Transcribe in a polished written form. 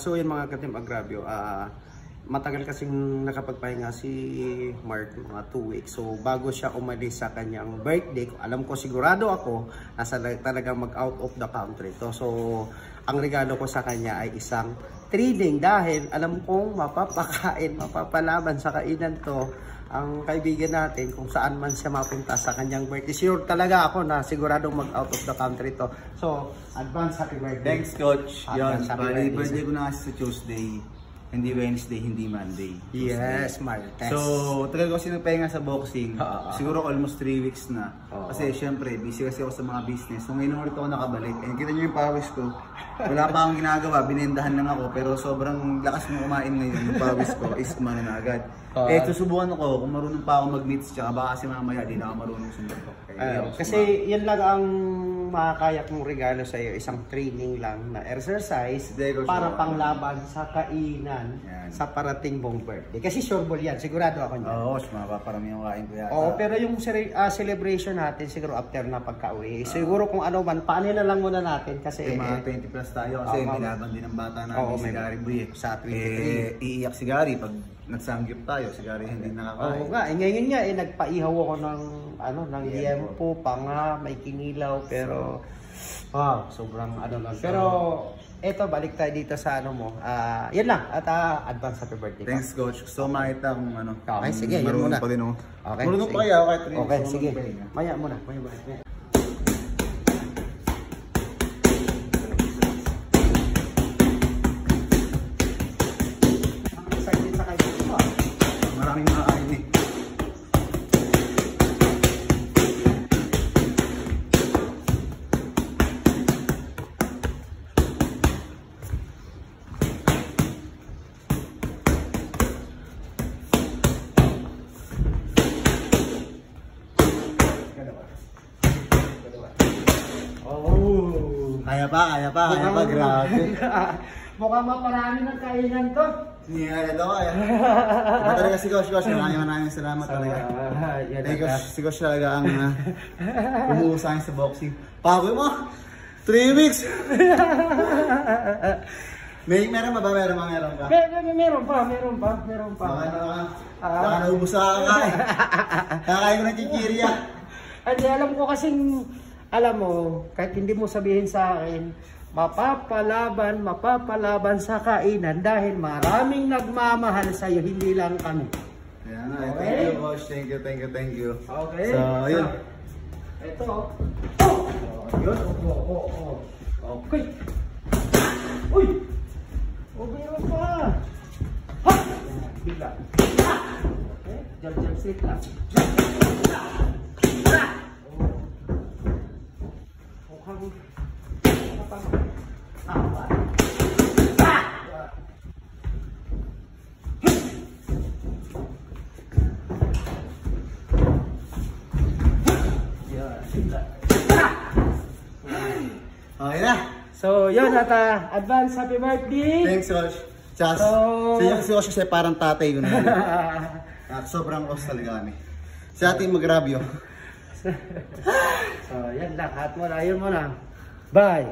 So yun mga ka-Team Agrabio, matagal kasing nakapagpahinga si Mark, mga 2 weeks. So bago siya umalis sa kanyang birthday, alam ko sigurado ako nasa talagang mag-out of the country to. So ang regalo ko sa kanya ay isang training dahil alam kong mapapakain, mapapalaban sa kainan to ang kaibigan natin kung saan man siya mapunta sa kanyang birthday. Sure talaga ako na siguradong mag-out of the country to. So, advance happy birthday. Thanks, Coach. Advance happy Birthday ko na kasi sa Tuesday. Hindi Wednesday, hindi Monday. Yes, Mark. So, tagal ko kasi nagpahinga sa boxing. Siguro almost 3 weeks na. Kasi syempre, busy kasi ako sa mga business. So ngayon ulit ako nakabalik. And kita nyo yung pawis ko. Wala pa akong ginagawa, binindahan lang ako. Pero sobrang lakas mo kumain ngayon. Yung pawis ko is kumano na agad. Susubukan ako kung marunong pa ako mag-meets. Tsaka baka kasi mamaya di na ako marunong sumundok. Kasi yan lang ang makakaya kong regalo sa iyo, isang training lang na exercise para panglaban sa kainan sa parating mong birthday. Kasi sure ball yan, sigurado ako niyan. Oo, mapaparami yung kain ko yata. Oo, pero yung celebration natin siguro after na pagka-uwi. Siguro kung ano man, paano na lang muna natin kasi mga 20 plus tayo kasi binaban din ng bata namin si Gary Boy. Sa 23. Iiyak si Gary pag nagsanggip tayo, si Gary hindi nakakain. Oo nga, ngayon nga nagpaihaw ako ng liempo, panga, may kinilaw, pero sobrang lang. Pero eto, balik tayo dito sa mo. Yan lang, at advance happy birthday. Thanks, Coach. So makita kung ano. Okay, sige, yan muna. Pa din, oh. Okay, marunong pa kaya kahit rin. Okay, sige. Maya muna. Maraming makakain eh. Kaya pa, grabe. Mukhang maparami ng kainan to. Kaya talaga si Coach, maraming salamat talaga. Si Coach talaga ang umuho sa akin sa boxing. Pagod mo, 3 weeks! Meron pa? Meron pa. Baka naubos ka eh. Kakain ko ng chichirya. Hindi, alam ko kasing, alam mo, kahit hindi mo sabihin sa akin, mapapalaban sa kainan dahil maraming nagmamahal sa iyo, hindi lang kami. Okay. Thank you, Coach. Thank you. Okay. So, yun. Ito. Yun. Okay. Uy! Meron pa. Ha! Bigla. Okay. Jump straight lang. Okay na. So, yun at advance happy birthday. Thanks, Coach. Si Coach kasi parang tatay ko na. Sobrang close talaga kami. Sa ating Agrabio. So, yan lang. At yun muna. Bye.